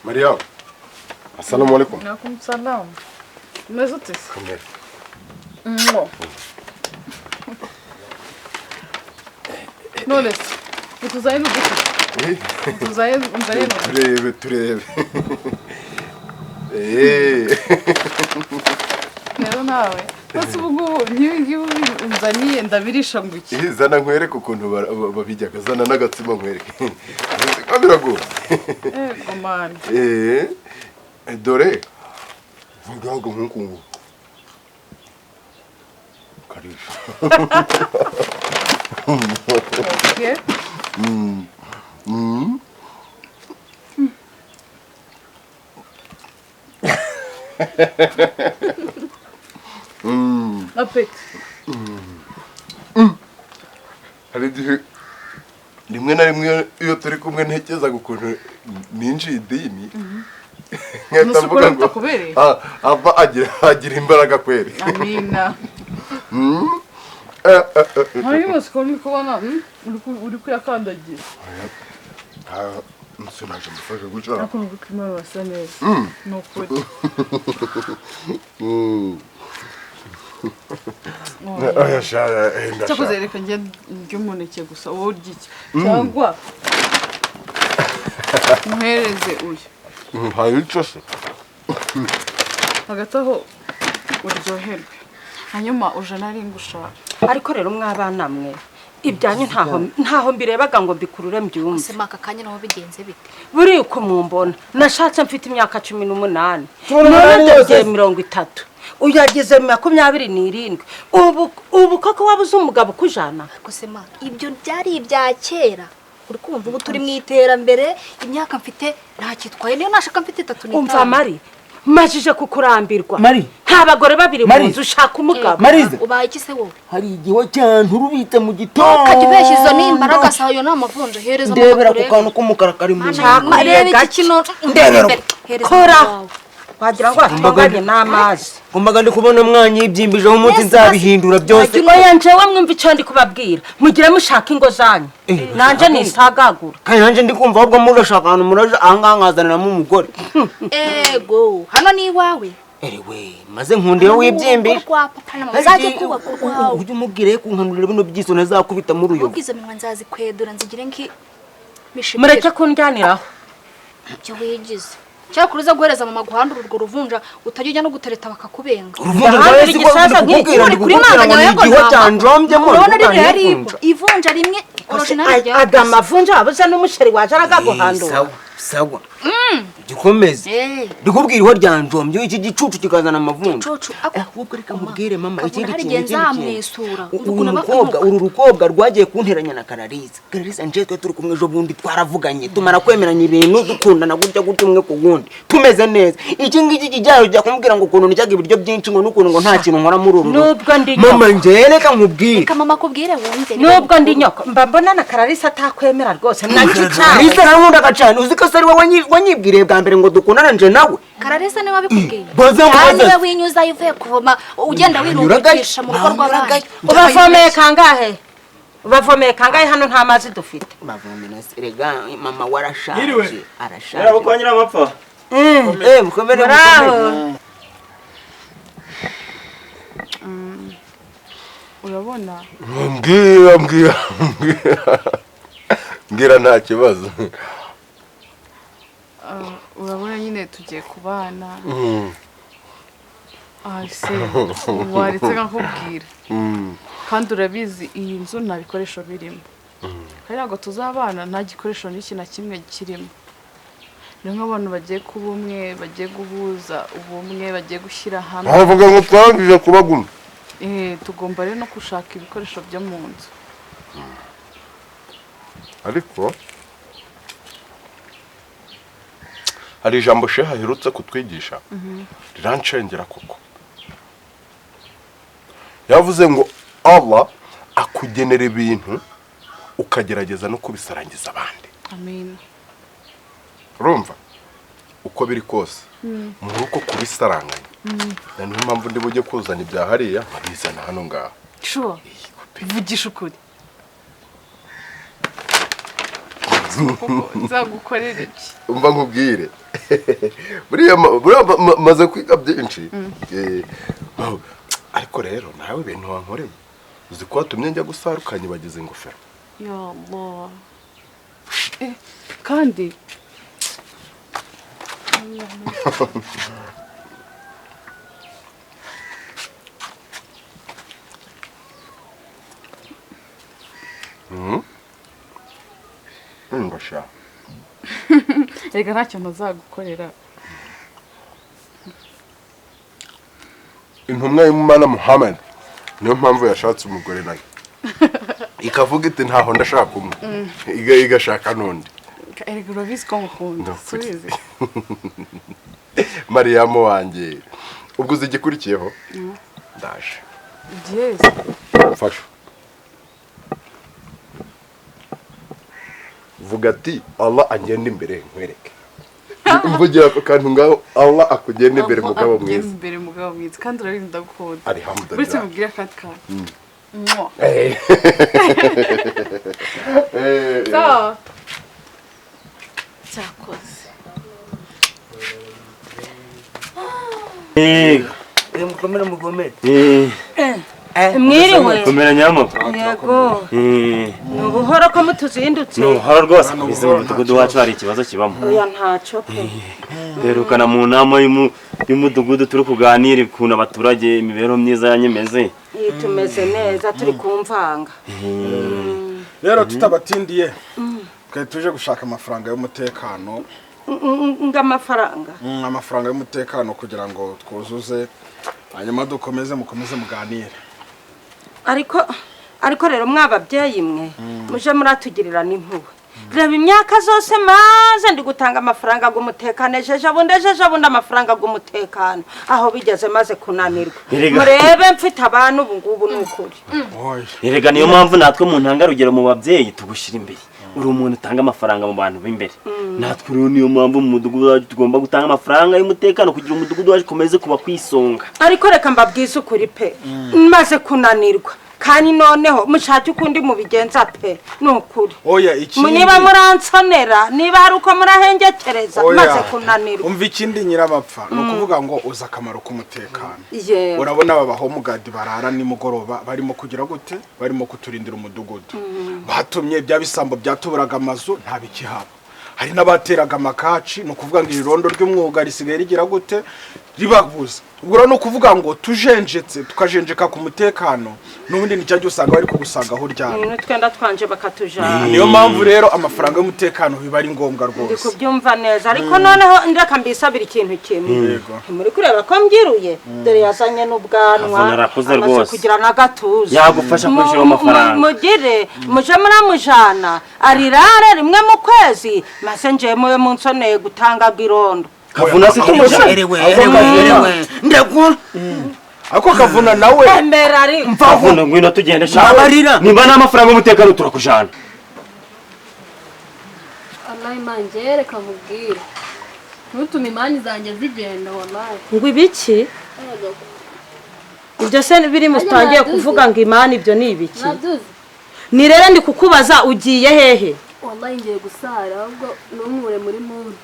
Mariam. Assalamu alaikum. Alaikum salam. Mezotes. Kamera. Noles. Utuzaye n'uduti. Utuzaye umvare no. Turebe. Rero nawe. Basi ubu ngibi unzaniye ndabirisha nguki. Zana nkwereke ukuntu babijyaga zana n'agatsima nkwereke. Kamera go. Gomani. Dore. Vuga ngo nkungu. Karisha. Okay. Apet. Hari igihe rimwe na rimwe iyo turi kumwe ntekeza gukuntu ninjiye idini nkahita mvuga ngo ava agira imbaraga kweri. Amina. Hanyuma sikoni kubona uri kuyakandagira. Nsinaje mufashe gucara. Ako ngukimara basa neza. Nukuri. Aya shara enda. Cyakuzereka ngiye ry'umuneke gusa wowe urgiki. Cyangwa muhereze uyu. Hayico se. Hagataho uryoherwe. Hanyuma uje nari ngushaka. Ariko rero mwabana mwe ibyanyu ntaho mbirebaga ngo mbikurure mbyumve. Sema akakanya naho bigenze bite? Buri uko mumbona nashatse mfite imyaka 18. None 30. Uyagize 27. Ubu koko wabuze umugabo kujana. Ariko sema ibyo byari ibya kera. Uri kumva ubu turi mu iterambere imyaka mfite nta kitwaye niyo nashaka mfite 3 umva Mari majije kukurambirwa. Mari nta bagore babiri mu nzu ushaka umugabo. Marize ubaye iki se wowe? hari igiho cyane urubitse mu gitondo. Ukajibesha izo n'imbaraga sayo n'amavunja hereza mu ndebera ku kantu k'umukara kari mu Marebe iki kino ndebera kora wagira ngo atonganye n'amazi. Kumbaga ndi kubona mwanya ibyimbije mu munsi nzabihindura byose. Oya njewe mwumva icyo ndi kubabwira mugire mushaka ingo zanyu. Nanje nisagagura. Kandi nanje ndi kumva ahubwo murashaka ahantu muraje ahangangazaniramo umugore. Ego hano ni iwawe. Erewe maze nkundiye wibyimbije. Nzaje kubaka kwawe. Ujye umubwire kunkanurira bino byiso nazakubita muri uyo. Ubwiza minwa nzazi kwedura nzigire nki mishimire. Mureke kunjyaniraho. Cyo wigize. Cyakuruza guhereza mama guhandura urwo ruvunja utajya no gutereta bakakubenga. Uruvunja rwawe sigikubwira ndi kuri mwana yawe igiho cyanjombye mu ivunja rimwe original rya Adama vunja abuza n'umusheri waje aragaguhandura. Sawa. Gikomeze. Ndikubwira iho ryanjombye iki gicucu kikazana amavunja. Ahubwo reka mubwire mama ikindi kintu. Uru rukobwa rwagiye kunteranya na Kararisa. Kararisa nje twe turi kumwe ejo bundi twaravuganye tumara kwemeranya ibintu dukundana gutya umwe ku gundi. Tumeze neza. Iki ngiki kijyayo jya kumubwira ngo ukuntu nijyaga ibiryo byinshi ngo nukuntu ngo nta kintu nkora muri uru. Nubwo ndi nyoko. Mama nje reka mubwire. Reka mama kubwire wumve. Nubwo ndi nyoko mbambona na Kararisa atakwemera rwose nagicawe. Kararisa nankunda gacana uziko sari wanyibwiriye bwa mbere ngo dukundana nje nawe. Kararisa ni wabikubwiye. Kandi we winyuza ivuye kuvoma ugenda wirungisha mu rugo rw'abandi. Ubavomeye kangahe hano nta mazi dufite. Bavomera serega mama warashaje arashaje. Yara bakonyira amapfa. Mukomere muraho. Urabona? Mbwira nta kibazo. Urabona nyine tugiye kubana. Se waretse nkakubwira. Kandi urabizi iyi nzu nta bikoresho birimo. Kandi ntabwo tuzabana nta gikoresho n'iki na kimwe kirimo. Niyo nk'abantu bagiye kuba umwe, bagiye guhuza ubumwe, bagiye gushyira hamwe. Bavuga ngo twangije kubaguma. Tugomba rero no gushaka ibikoresho byo mu nzu. Ariko hari ijambo sheha aherutse kutwigisha rirancengera koko. Yavuze ngo Allah akugenera ibintu ukagerageza no kubisarangiza abandi. Amen. Urumva uko biri kose muri uko kubisaranganya niyo mpamvu ndi bujye kuzana ibya hariya babizana hano ngaho. Sure. Vugisha ukuri. nzagukorera iki? umva nkubwire buriya maze kwiga byinshi ariko rero nawe ibintu wankoreye uzi ko watumye njya gusara ukanyibagiza ingofero. Ya Allah. Kandi ngosha reka ntacyo ntazagukorera. intumwa y'Imana Muhammad niyo mpamvu yashatse umugore nayo ikavuga iti ntaho ndashaka umwe igashaka n'undi. Erega urabizi ko ngukunda subize. Mariyamu wanjye ubwo uzi igikurikiyeho ndaje. Yes. Fasha vuga ati Allah agenda imbere nkwereke. Mvugira ako kantu ngaho Allah akugenda imbere mugabo mwiza. Imbere mugabo mwiza kandi urabizi ndagukunda. Alhamdulillah. Buretse mubwire akandi kantu. So. Cyakoze. Mugomere. mwiriwe Komera nyamo. yego ubuhoro ko mutuzindutse No, haro rwose bize mu mudugudu wacu hari ikibazo kibamo. oya ntacyo pe Berukana mu nama y'umudugudu turi kuganira ukuntu abaturage imibereho myiza yanyemeze. tumeze neza turi kumvanga rero tutabatindiye twe tuje gushaka amafaranga y'umutekano ngamafaranga amafaranga y'umutekano kugira ngo twuzuze hanyuma mukomeze muganire. ariko rero mwababyeyi mwe muje muratugirira n'impuhwe reba imyaka zose maze ndi gutanga amafaranga y'umutekano ejeje bundi amafaranga y'umutekano aho bigeze maze kunanirwa murebe mfite abantu ubu ngubu n'ukuri Erega niyo mpamvu natwe mu ntangarugero mu babyeyi tugushyira imbere uri umuntu utanga amafaranga mu bantu b'imbere natwe rero niyo mpamvu mu mudugudu wacu tugomba gutanga amafaranga y'umutekano kugira umudugudu wacu ukomeze kuba kwisonga. ariko reka mbabwize ukuri pe maze kunanirwa kandi noneho mushake ukundi mubigenza pe n'ukuri oya ikindi niba muransonera niba hari uko murahengekereza maze kunanirwa umva ikindi nyirabapfa no kuvuga ngo uza akamaro k'umutekano. Yewe urabona aba bahomugadi barara nimugoroba barimo kugira gute barimo kuturindira umudugudu batumye bya bisambo byatuburaga amazu nta bikihaba hari n'abateraga amakaci no kuvuga ngo irondo ry'umwuga risigaye rigira gute ribabuza ubwo no kuvuga ngo tujenjetse tukajenjeka ku mutekano n'ubundi nicyo usanga bari kugusanga aho ryana twenda twanje bakatujana niyo mpamvu rero amafaranga y'umutekano biba ari ngombwa rwose ndi kubyumva neza ariko noneho ndeka mbisabira ikintu kimwe muri kureba ko mbyiruye dore yazanye n'ubwanwa amaze kugira n'agatuza yagufasha kwishyura amafaranga muje muramujana arirare rimwe mu kwezi maze njyewe munsoneye gutanga irondo Kavuna se erewe ndagwa ako kavuna nawe emera ari Kavuna ngwino tugende shaka nimba n'amafaranga y'umutekano turakujana. Allah imanje reka mubwire ntutume imani zanjye zigenda wallahi ngo ibiki ibyo se biri mustangiye kuvuga ngo imana ibyo ni ibiki ni rero ndi kukubaza ugiye hehe wallahi ngiye gusara ahubwo numure muri muntu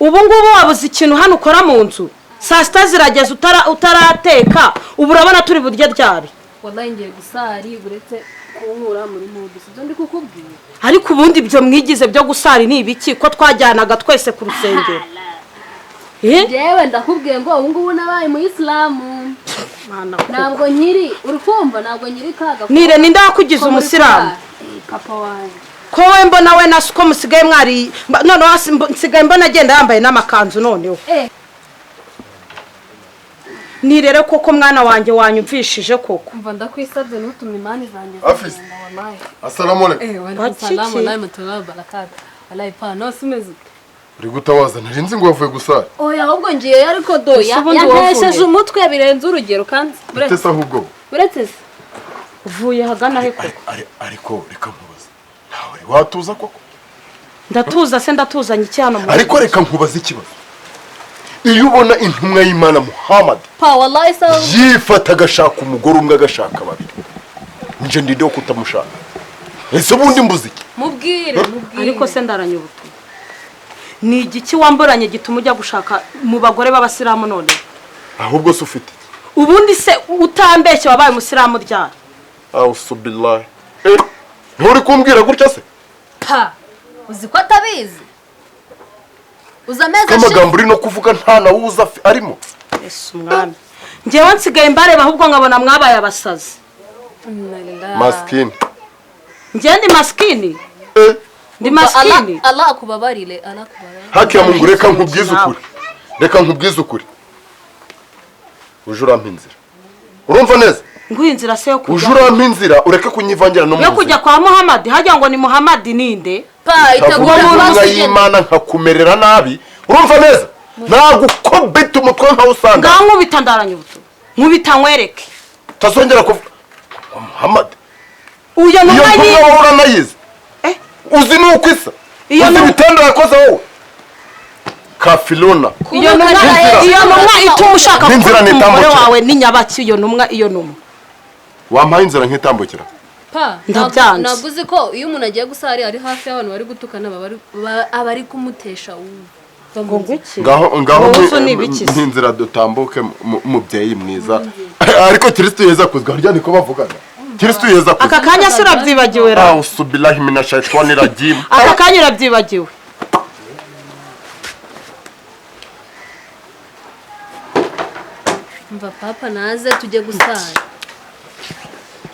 ubu ngubu wabuze ikintu hano ukora mu nzu saa sita zirageze utarateka ubu urabona turi buryo ryari wallahi ngiye gusari uretse kunkura muri muntu sibyo ndi kukubwira ariko ubundi ibyo mwigize byo gusari ni ibiki ko twajyanaga twese ku rusengero jewe ndakubwiye ngo ubu ngubu nabaye mu Islamu ntabwo nkiri urukumva ntabwo nkiri kaga nire ninde wakugize umusiramu papa wanjye ko we mbona we nasuko musigaye mwari none nsigaye mbona agenda yambaye n'amakanzu noneho ni rero koko mwana wanjye wanyumvishije koko umva ndakwisabye n'utumye imani zanjye Afis. Assalamu alaykum. Assalamu alaykum wa barakatuh wallahi pa no simeze uri gutawaza narinzi ngo wavuye gusara. oya ahubwo ngiye ariko doya yantesheje umutwe birenze urugero kandi Utese ahubwo. uretse uvuye hagana he koko ariko reka nkubaza nawe watuza koko ndatuza se ndatuzanye iki hano ariko reka nkubaza ikibazo iyo ubona intumwa y'Imana Muhammad pa wallahi sawa yifata agashaka umugore umwe agashaka babiri nje ndido kutamushaka ese ubundi mbuzi mubwire ariko se ndaranye ubutumwa ni igiki wamburanye gituma ujya gushaka mu bagore b'abasilamu none ahubwo se ufite ubundi se utambeshye wabaye umusilamu ryari ausubillahi nturi kumbwira gutya se pa uzi ko atabizi uzi amezi kamagambo uri no kuvuga nta na wuza arimo ese umwami njyewe nsigaye mbareba ahubwo nkabona mwabaye abasazi maskini njyewe ndi maskini ndi maskini Allah akubabarire haki ya Mungu reka nkubwize ukuri uje urampa inzira urumva neza nguye inzira se yo kujya uje urampa inzira ureke kunyivangira no mu yo kujya kwa Muhammad hajya ngo ni Muhammad ninde pa itegura umuntu y'Imana nkakumerera nabi urumva neza nagukobita umutwe nka usanga ngankubita ndaranye ubuto nkubita nkwereke tazongera kuvuga Muhammad uyo numva nayize uzi nuko isa uzi bitendo yakoze wowe kafilona iyo numwa ituma ushaka kumugore wawe n'inyabaki iyo numwa wampaye inzira nk'itambukira pa ntabwo uzi ko iyo umuntu agiye gusara ari hafi y'abantu bari gutukana abari kumutesha ngaho nk'inzira dutambuke mubyeyi mwiza ariko Kristo yeza kuzwa harya niko bavugana Kristo yeza kuzwa aka kanya se urabyibagiwe ra ausubillahi minashaytani rajim aka kanya urabyibagiwe mva papa naze tujye gusara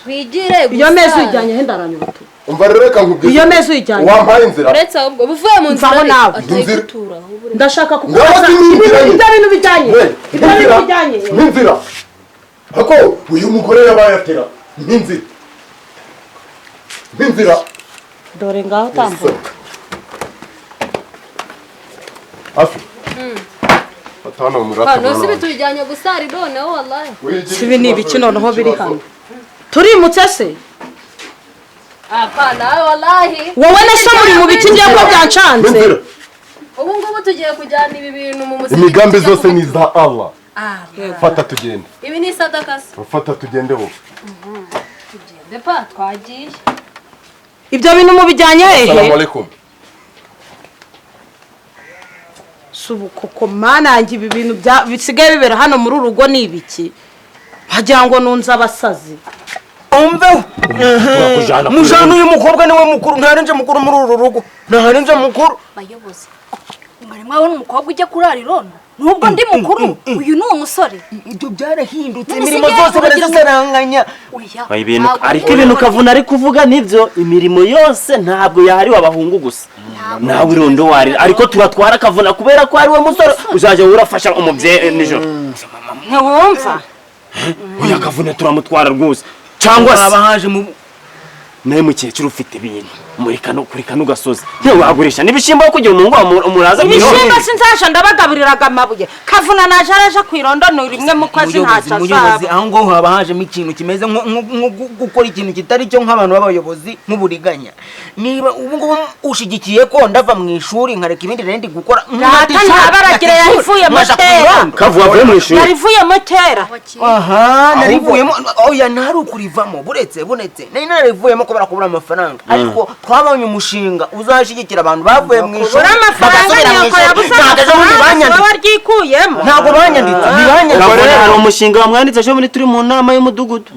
twigire gusara iyo meza ujyanye he ndaranye ubuto umva rero reka nkubwize iyo meza ujyanye wampaye inzira uretse ahubwo buvuye mu nzira nawe atayitura ndashaka kukubaza ibyo bintu bijyanye n'inzira ako uyu mugore yabaye atera n'inzira dore ngaho tambuka afi atana umurata hano si bitujyanye gusara noneho wallahi sibi ni ibiki noneho biri hano turimutse se apana wallahi wowe na so muri mu biki ngiye ko byancanze ubu ngubu tugiye kujyana ibi bintu mu muziki imigambi zose ni za Allah fata tugende ibi ni sadaka fata tugende wowe tugende pa twagiye ibyo bintu mu bijyanye hehe assalamu alaikum koko mana yanjye ibi bintu bisigaye bibera hano muri urugo ni ibiki wagira ngo nunze abasazi umveho mujana uyu mukobwa niwe mukuru ntarenje mukuru muri uru rugo ntarenje mukuru bayobozi mwari mwabona umukobwa ujya kurara irondo nubwo ndi mukuru uyu ni umusore ibyo byarahindutse imirimo zose barazisaranganya ariko ibintu kavuna ari kuvuga nibyo imirimo yose ntabwo yahariwe abahungu gusa nawe irondo wari ariko turatwara kavuna kubera ko ari we musore uzajya urafasha umubyeyi nijoro ntiwumva uyu kavuna turamutwara rwose cyangwa se haje mu nawe mukecuru ufite ibintu muri kano gasozi ntiwagurisha n'ibishyimbo kugira umuntu umuraza ibishyimbo sinzasha ndabagaburiraga amabuye kavuna naje araje kwirondo ni rimwe mu kwezi ntaca umuyobozi aho ngo haba hajemo ikintu kimeze nko gukora ikintu kitari cyo nk'abantu b'abayobozi nk'uburiganya niba ubu ngubu ushigikiye ko ndava mu ishuri nkareka ibindi rero ndi gukora ntabaragira yahivuye motera kavuye avuye mu ishuri narivuye motera aha narivuyemo oya ntari ukurivamo buretse nari narivuyemo kubera kubura amafaranga ariko twabonye umushinga uzashigikira abantu bavuye mu ishuri bagasubira mu ishuri ntabwo banyanditse hari umushinga wamwanditse ejo muri turi mu nama y'umudugudu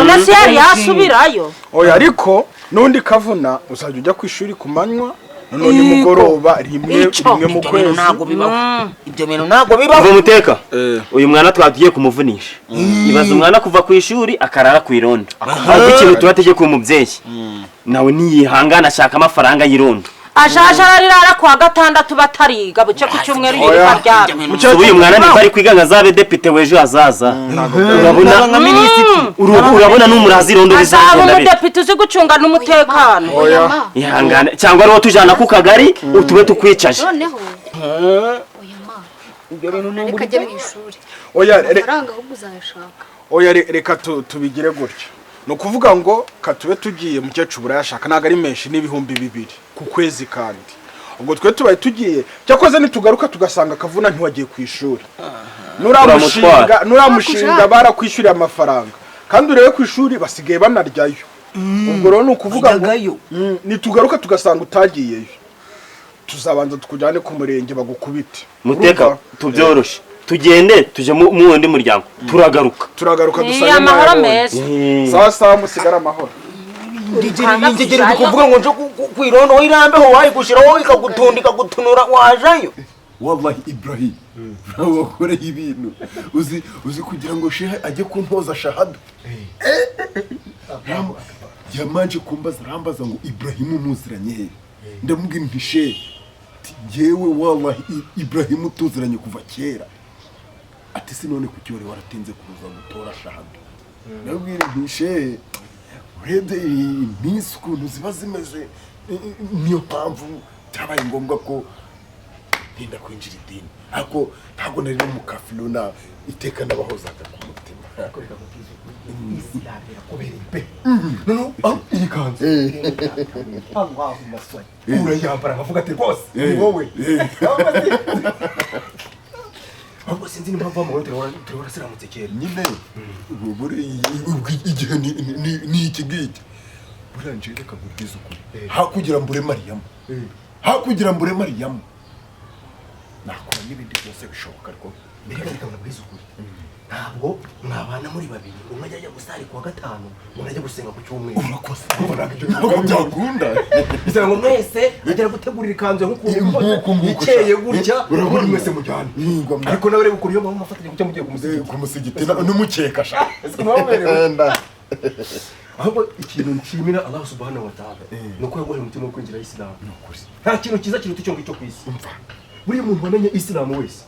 nasi yari yasubirayo oya ariko n'undi kavuna uzajya ujya ku ishuri ku manywa none nimugoroba rimwe mu kwezi ibyo bintu ntabwo bibaho uva muteka uyu mwana twagiye kumuvunisha ibaza umwana kuva ku ishuri akarara ku irondo ariko ikintu tuba tegeka umubyeyi nawe niyihangana ashaka amafaranga y'irondo ajaje ararira kwa gatandatu batariga buce ku cyumweru y'ikaryamye uyu mwana niba ari kwiga ngazabe depite wejo hazaza urabona nka minisitiri urabona n'umurazi irondo bizagenda bite umudepite uzi gucunga n'umutekano ihangane cyangwa ariwo tujana ku kagari utube tukwicaje noneho reka ajye mu ishuri amafaranga ahubwo uzayashaka oya reka tubigire gutya ni ukuvuga ngo katube tugiye mukecuru urayashaka ntabwo ari menshi n'ibihumbi 2 ku kwezi kandi ubwo twe tubaye tugiye cyakoze nitugaruka tugasanga kavuna ntiwagiye ku ishuri nuramushinga barakwishyuriye amafaranga kandi urebe ku ishuri basigaye banaryayo ubwo rero ni ukuvuga ngo Wajyagayo. nitugaruka tugasanga utagiyeyo tuzabanza tukujyane ku murenge bagukubite muteka Urumva? tubyoroshe tugende tuje mu wundi muryango turagaruka Ni amahoro meza. sawa musigara amahoro Ngegere kuvuga ngo nje kwirondo irambeho wayigushiraho ikagutunda ikagutunura wajayo. wallahi Ibrahim wakoreye ibintu uzi kugira ngo shehe ajye kumpoza shahada yamanje kumbaza rambaza ngo Ibrahim muziranye he ndamubwira nti shehe yewe wallahi Ibrahim tuziranye kuva kera ati sinone kucyore waratinze kuza gutora shahada ndabwira nti shehe urebye iminsi ukuntu ziba zimeze niyo mpamvu byabaye ngombwa ko ntinda kwinjira idini ariko ntabwo nari no mu kafiruna iteka n'abahozaga ku mutima iyi kanzu urayambara nkavuga ati rwose ni wowe ahubwo sinzi n'impamvu wamubona turi warasiramutse kera nyine igihe ni iki ngiki buriya nje reka nkubwize ukuri hakugira mbure mariyamu nakora n'ibindi byose bishoboka ariko reka nkubwize ukuri ntabwo mwabana muri babiri umwe ajya gusari kuwa gatanu undi ajya gusenga ku cyumweru urakoze ntabwo byakunda bisaba ngo mwese mugera gutegurira ikanzu nk'ukuntu ikeye gutya urabona mwese mujyana ariko nawe reba ukuntu iyo mama mufatanye gutya mugiye kumusigiti n'umukeka sha ahubwo ikintu nshimira Allah subhanahu wa ta'ala nuko yaguhaye umutima wo kwinjira Islam nta kintu kiza kiruta icyo ngicyo ku isi buri muntu wamenye Islam wese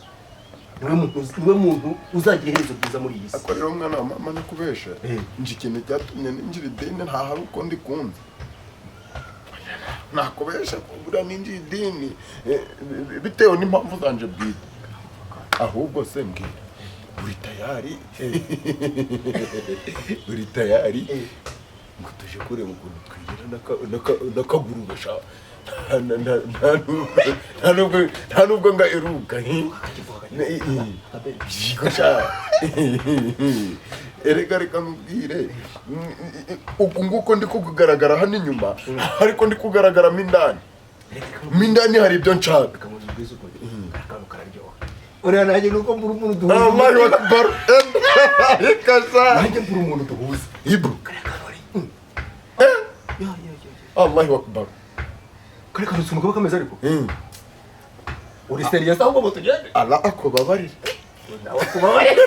niwe muntu uzagira iherezo ryiza muri iyi si ako rero mwana wa mama nakubesha nje ikintu cyatumye ninjira idini nta hari uko ndikunze nakubesha buriya ninjira idini bitewe n'impamvu zanje bwite ahubwo se mbwira uri tayari ngo tuje kureba ukuntu twigira n'akaguru gasha nta nubwo nga eruka reka mubwire uku nguko ndi kugaragara hano inyuma ariko ndi kugaragaramo indani hari ibyo nshaka uriya nanjye nuko mbura umuntu duhuza Allahu Akbar nanjye mbura umuntu duhuza Ibro Allahu Akbar kare kare sunuka bakameza ariko uri serious ahubwo mutugende Allah akubabarire nawe akubabarire